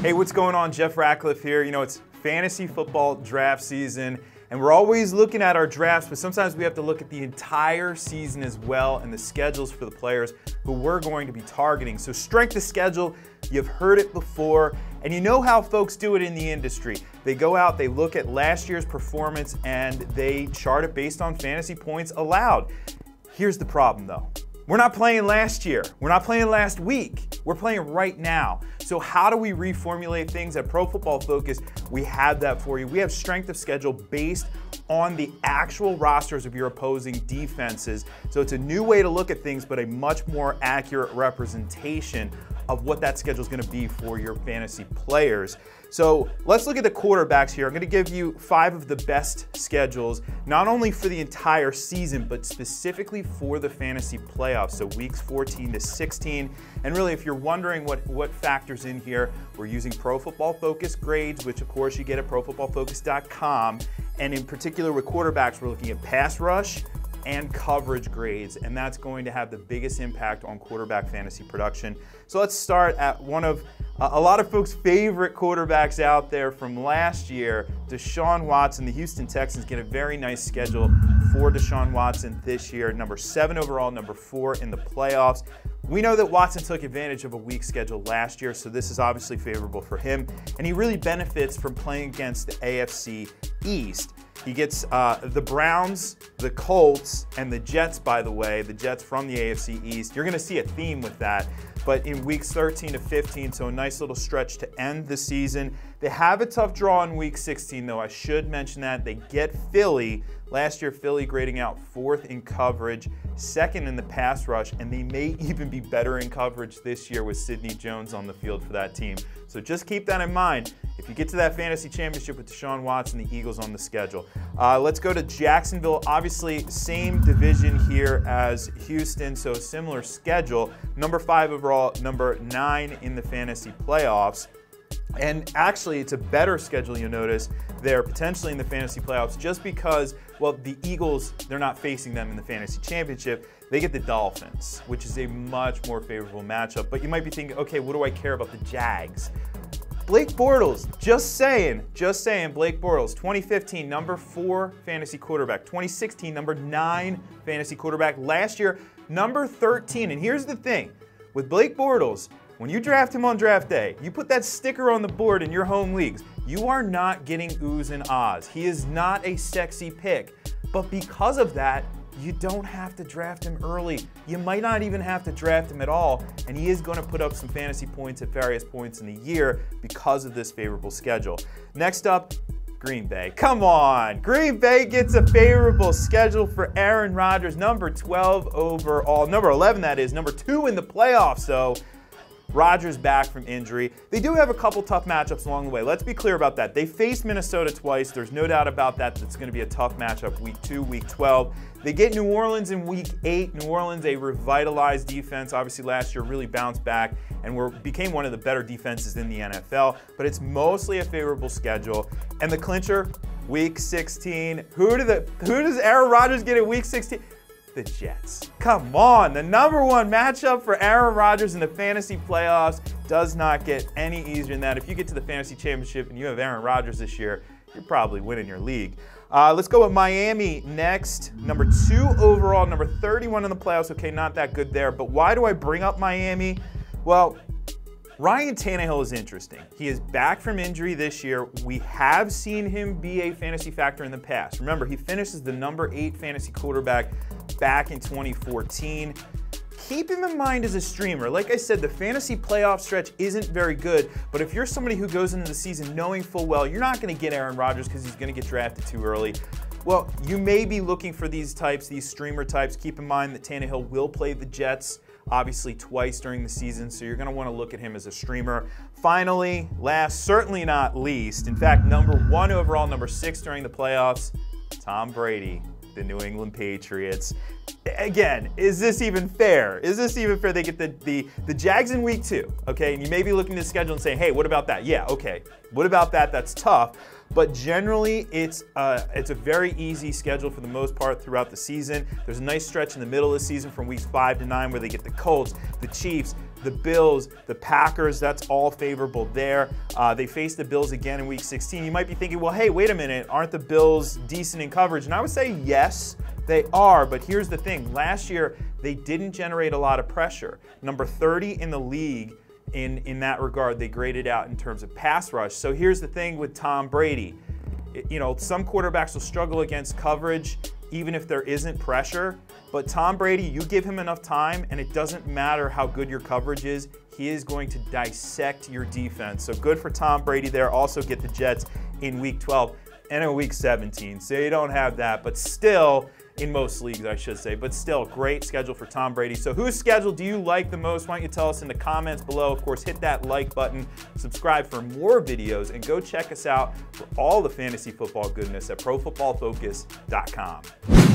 Hey, what's going on? Jeff Ratcliffe here. You know, it's fantasy football draft season, and we're always looking at our drafts, but sometimes we have to look at the entire season as well and the schedules for the players who we're going to be targeting. So strength of schedule, you've heard it before, and you know how folks do it in the industry. They go out, they look at last year's performance, and they chart it based on fantasy points allowed. Here's the problem though. We're not playing last year. We're not playing last week. We're playing right now. So how do we reformulate things? At Pro Football Focus, we have that for you. We have strength of schedule based on the actual rosters of your opposing defenses. So it's a new way to look at things, but a much more accurate representation of what that schedule is going to be for your fantasy players. So let's look at the quarterbacks here. I'm going to give you 5 of the best schedules, not only for the entire season, but specifically for the fantasy playoffs, so weeks 14 to 16. And really, if you're wondering what factors in here, we're using Pro Football Focus grades, which of course you get at profootballfocus.com. And in particular with quarterbacks, we're looking at pass rush and coverage grades, and that's going to have the biggest impact on quarterback fantasy production. So let's start at one of a lot of folks' favorite quarterbacks out there from last year, Deshaun Watson. The Houston Texans get a very nice schedule for Deshaun Watson this year. Number 7 overall, number 4 in the playoffs. We know that Watson took advantage of a weak schedule last year, so this is obviously favorable for him, and he really benefits from playing against the AFC East. He gets the Browns, the Colts, and the Jets, by the way, the Jets from the AFC East. You're going to see a theme with that, but in weeks 13 to 15, so a nice little stretch to end the season. They have a tough draw in week 16, though. I should mention that. They get Philly. Last year, Philly grading out 4th in coverage, 2nd in the pass rush, and they may even be better in coverage this year with Sidney Jones on the field for that team. So just keep that in mind. If you get to that fantasy championship with Deshaun Watson, the Eagles on the schedule. Let's go to Jacksonville. Obviously, same division here as Houston, so similar schedule. Number 5 overall, number 9 in the fantasy playoffs. And actually, it's a better schedule, you'll notice, there potentially in the fantasy playoffs just because, well, the Eagles, they're not facing them in the fantasy championship. They get the Dolphins, which is a much more favorable matchup. But you might be thinking, okay, what do I care about the Jags? Blake Bortles, just saying, Blake Bortles, 2015, number 4 fantasy quarterback. 2016, number 9 fantasy quarterback. Last year, number 13. And here's the thing, with Blake Bortles, when you draft him on draft day, you put that sticker on the board in your home leagues, you are not getting oohs and ahs. He is not a sexy pick. But because of that, you don't have to draft him early. You might not even have to draft him at all, and he is going to put up some fantasy points at various points in the year because of this favorable schedule. Next up, Green Bay. Come on, Green Bay gets a favorable schedule for Aaron Rodgers, number 12 overall, number 11 that is, number 2 in the playoffs, so Rodgers back from injury. They do have a couple tough matchups along the way. Let's be clear about that. They faced Minnesota twice. There's no doubt about that. That's going to be a tough matchup week 2, week 12. They get New Orleans in week 8. New Orleans, a revitalized defense. Obviously last year really bounced back and became one of the better defenses in the NFL. But it's mostly a favorable schedule. And the clincher, week 16. Who does Aaron Rodgers get in week 16? The Jets. Come on, the number 1 matchup for Aaron Rodgers in the fantasy playoffs does not get any easier than that. If you get to the fantasy championship and you have Aaron Rodgers this year, you're probably winning your league. Let's go with Miami next. Number 2 overall, number 31 in the playoffs. Okay, not that good there, but why do I bring up Miami? Well, Ryan Tannehill is interesting. He is back from injury this year. We have seen him be a fantasy factor in the past. Remember, he finishes the number 8 fantasy quarterback back in 2014. Keep him in mind as a streamer. Like I said, the fantasy playoff stretch isn't very good, but if you're somebody who goes into the season knowing full well you're not going to get Aaron Rodgers because he's going to get drafted too early, well, you may be looking for these types, these streamer types. Keep in mind that Tannehill will play the Jets obviously twice during the season, so you're going to want to look at him as a streamer. Finally, last, certainly not least, in fact, number 1 overall, number 6 during the playoffs, Tom Brady, the New England Patriots. Again, is this even fair? Is this even fair? They get the Jags in week 2, okay? And you may be looking at the schedule and saying, hey, what about that? Yeah, okay. What about that? That's tough. But generally, it's a very easy schedule for the most part throughout the season. There's a nice stretch in the middle of the season from weeks 5 to 9 where they get the Colts, the Chiefs, the Bills, the Packers, that's all favorable there. They face the Bills again in Week 16. You might be thinking, well, hey, wait a minute, aren't the Bills decent in coverage? And I would say yes, they are, but here's the thing. Last year, they didn't generate a lot of pressure. Number 30 in the league in that regard, they graded out in terms of pass rush. So here's the thing with Tom Brady. You know, some quarterbacks will struggle against coverage even if there isn't pressure, but Tom Brady, you give him enough time and it doesn't matter how good your coverage is, he is going to dissect your defense. So good for Tom Brady there. Also get the Jets in Week 12 and in Week 17. So you don't have that, but still, in most leagues, I should say, but still, great schedule for Tom Brady. So whose schedule do you like the most? Why don't you tell us in the comments below? Of course, hit that like button, subscribe for more videos, and go check us out for all the fantasy football goodness at ProFootballFocus.com.